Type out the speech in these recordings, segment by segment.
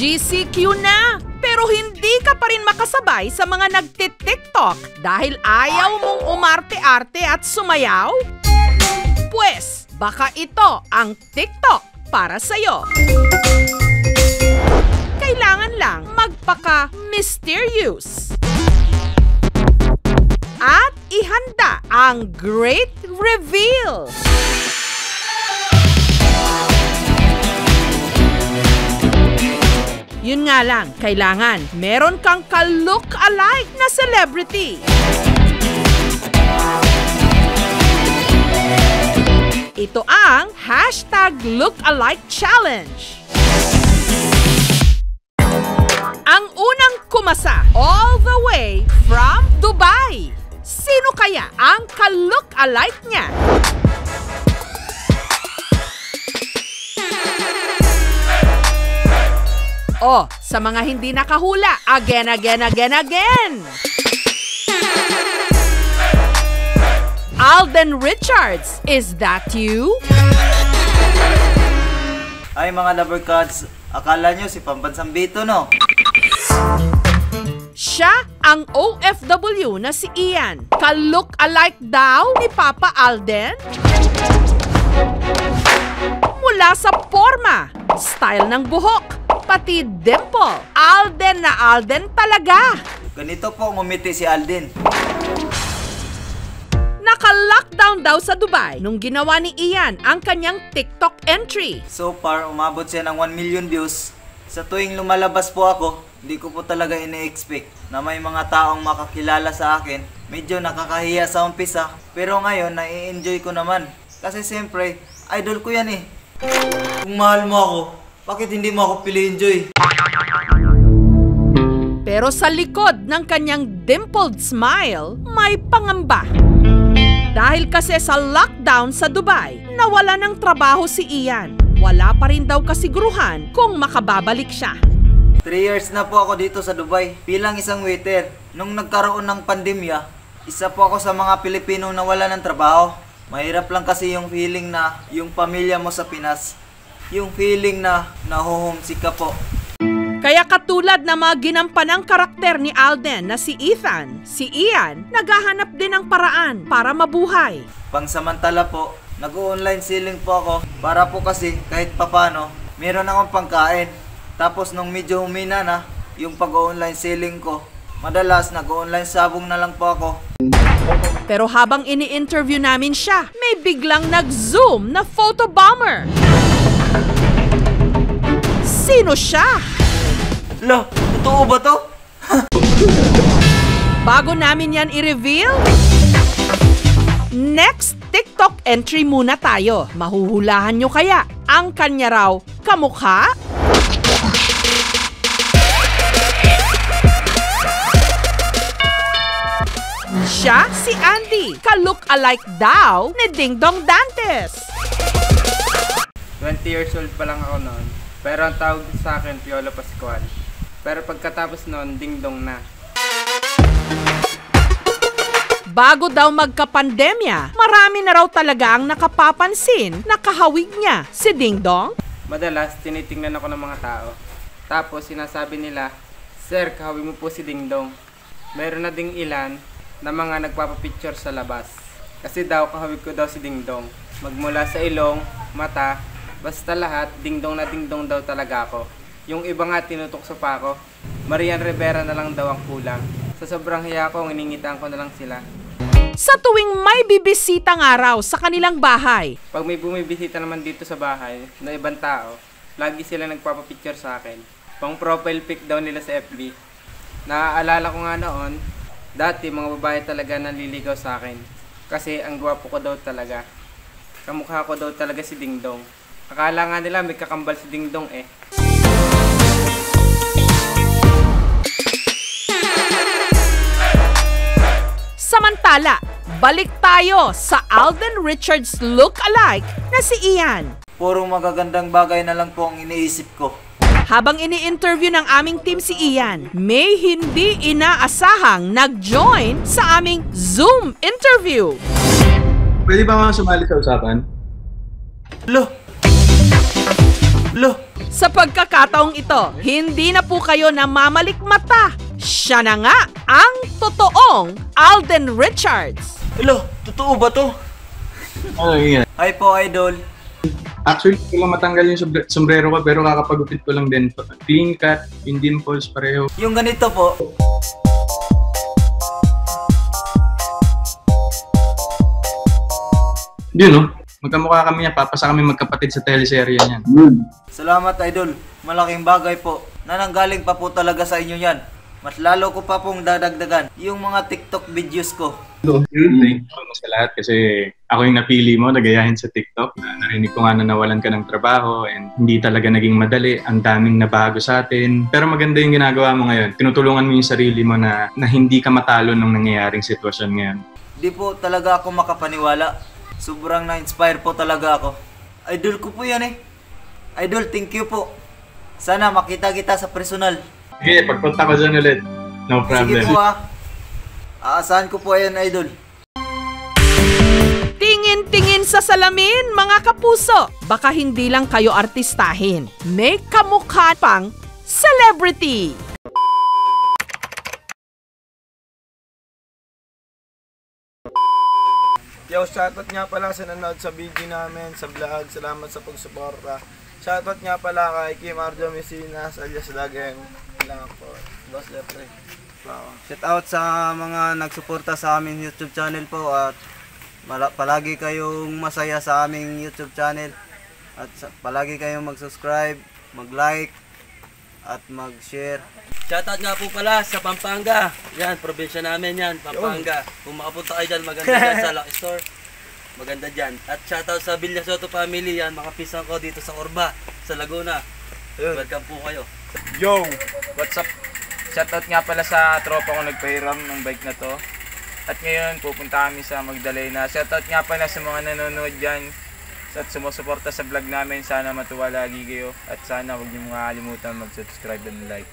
GCQ na! Pero hindi ka pa rin makasabay sa mga nagtitiktok dahil ayaw mong umarte-arte at sumayaw? Pwes, baka ito ang TikTok para sa'yo. Kailangan lang magpaka-mysterious. At ihanda ang Great Reveal! Yun nga lang, kailangan meron kang ka-look-alike na celebrity. Ito ang #lookalike challenge. Ang unang kumasa all the way from Dubai. Sino kaya ang ka-look-alike niya? Oh, sa mga hindi nakahula, again. Alden Richards, is that you? Ay mga lover cards, akala nyo si Pambansang Bito, no? Siya ang OFW na si Ian. Ka-look-alike daw ni Papa Alden? Mula sa forma, style ng buhok, pati dimple, Alden na Alden talaga. Ganito po ngumiti si Alden. Naka-lockdown daw sa Dubai nung ginawa ni Ian ang kanyang TikTok entry. So far, umabot siya ng 1 million views. Sa tuwing lumalabas po ako, hindi ko po talaga ine-expect na may mga taong makakilala sa akin. Medyo nakakahiya sa umpisa, pero ngayon nai-enjoy ko naman. Kasi siyempre, idol ko yan eh. Kung mahal mo ako, bakit hindi mo ako piliin, Joy? Pero sa likod ng kanyang dimpled smile, may pangamba. Dahil kasi sa lockdown sa Dubai, nawala ng trabaho si Ian. Wala pa rin daw kasiguruhan kung makababalik siya. 3 years na po ako dito sa Dubai bilang isang waiter. Nung nagkaroon ng pandemya, isa po ako sa mga Pilipino na wala ng trabaho. Mahirap lang kasi yung feeling na yung pamilya mo sa Pinas. Yung feeling na nahuhumsik ka po. Kaya katulad na mga ginampanang karakter ni Alden na si Ethan, si Ian, naghahanap din ng paraan para mabuhay. Pangsamantala po, nag-online selling po ako para po kasi kahit papano, meron akong pangkain. Tapos nung medyo humina na yung pag-online selling ko, madalas nag-online sabong na lang po ako. Pero habang ini-interview namin siya, may biglang nag-zoom na photobomber. Sino siya? Lo, totoo ba to? Bago namin yan i-reveal, next TikTok entry muna tayo. Mahuhulahan nyo kaya ang kanya raw kamukha? Siya si Andy, ka-look-alike daw ni Ding Dong Dantes. 20 years old pa lang ako noon, pero ang tawag sa akin Piolo Pascual. Pero pagkatapos noon, Ding Dong na. Bago daw magka-pandemya, marami na raw talaga ang nakapapansin na kahawig niya si Ding Dong. Madalas, tinitingnan ako ng mga tao. Tapos sinasabi nila, "Sir, kahawig mo po si Ding Dong." Meron na ding ilan na mga nagpapapicture sa labas. Kasi daw, kahawig ko daw si Ding Dong. Magmula sa ilong, mata, basta lahat, Ding Dong daw talaga ako. Yung iba nga tinutukso pa ako. Marian Rivera na lang daw ang kulang. Sa sobrang hiya ko, iningitan ko na lang sila. Sa tuwing may bibisita nga raw sa kanilang bahay, Pag may bumibisita naman dito sa bahay na ibang tao, lagi sila nagpapapicture sa akin. Pang profile pic daw nila sa FB. Naaalala ko nga noon, dati mga babae talaga naliligaw sa akin. Kasi ang gwapo ko daw talaga. Kamukha ko daw talaga si Ding Dong. Akala nga nila may kakambal si Ding Dong eh. samantala, balik tayo sa Alden Richards look-alike na si Ian. Puro magagandang bagay na lang po ang iniisip ko. Habang ini-interview ng aming team si Ian, may hindi inaasahang nag-join sa aming Zoom interview. Pwede ba mga sumali sa usapan? Lo, Sa pagkakataong ito, hindi na po kayo namamalikmata. Siya na nga ang totoong Alden Richards. Hello, totoo ba to? Oh, yeah. Hi po, idol. Actually, hindi ko lang matanggal yung sombrero ko pero kakapagupit ko lang din. Clean cut, yung dimples, pareho. Yung ganito po. Yun, no? Magkamukha kami yan. Papasa kami magkapatid sa teleserye niyan. Salamat, idol. Malaking bagay po. Nananggaling pa po talaga sa inyo yan. Mas lalo ko pa pong dadagdagan yung mga TikTok videos ko. Thank you sa lahat kasi ako yung napili mo, nagayahin sa TikTok. Narinig ko nga na nawalan ka ng trabaho and hindi talaga naging madali. Ang daming nabago sa atin. Pero maganda yung ginagawa mo ngayon. Tinutulungan mo yung sarili mo na hindi ka matalo ng nangyayaring sitwasyon ngayon. Di po talaga ako makapaniwala. Sobrang na-inspire po talaga ako. Idol ko po yan eh. Idol, thank you po. Sana makita kita sa personal. Sige, pagpunta ko dyan ulit. No problem. Sige po ah. Aasahan ko po yan, idol. Tingin-tingin sa salamin, mga kapuso. Baka hindi lang kayo artistahin. May kamukha pang celebrity. Yo, shoutout nga pala sa nanood sa video namin, sa vlog. Salamat sa pagsuporta. Shoutout nga pala kay Kim Arjo Mesinas alias Lageng. Lang po. Boss Lepre. Wow. Shoutout sa mga nagsuporta sa aming YouTube channel po at palagi kayong masaya sa aming YouTube channel at palagi kayong mag-subscribe, mag-like at mag-share. Shoutout nga po pala sa Pampanga. Yan, probinsya namin yan, Pampanga. Kung makapunta kayo dyan, maganda dyan sa Lucky Store. Maganda dyan. At shoutout sa Villa Soto family yan, mga pisang ko dito sa Orba, sa Laguna. Welcome po kayo. Yo! What's up? Shoutout nga pala sa tropa ko nagpahiram ng bike na to. At ngayon, pupunta kami sa Magdalena. Shoutout nga pala sa mga nanonood dyan at sumusuporta sa vlog namin. Sana matuwa lagi kayo. At sana huwag niyo makakalimutan mag-subscribe and like.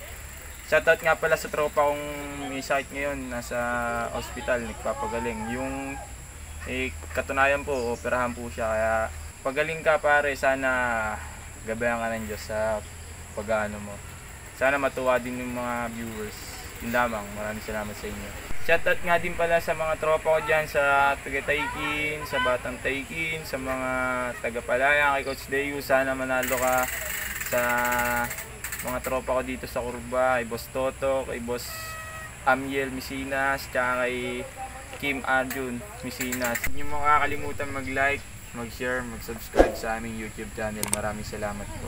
Shoutout nga pala sa tropa kong may sakit ngayon. Nasa hospital, nagpapagaling. Yung katunayan po, operahan po siya. Kaya pagaling ka pare, sana gabayan ka ng Diyos sa pag-ano mo. Sana matuwa din yung mga viewers. Yun lamang, maraming salamat sa inyo. Shoutout nga din pala sa mga tropa ko dyan sa taga-Taikin, sa Batang Taikin, sa mga taga-Palaya, kay Coach Deyu. Sana manalo ka sa mga tropa ko dito sa Curva, kay Boss Toto, kay Boss Amiel Mesinas, tsaka kay Kim Arjun Mesinas. Hindi mo makakalimutan mag-like, mag-share, mag-subscribe sa aming YouTube channel. Maraming salamat po.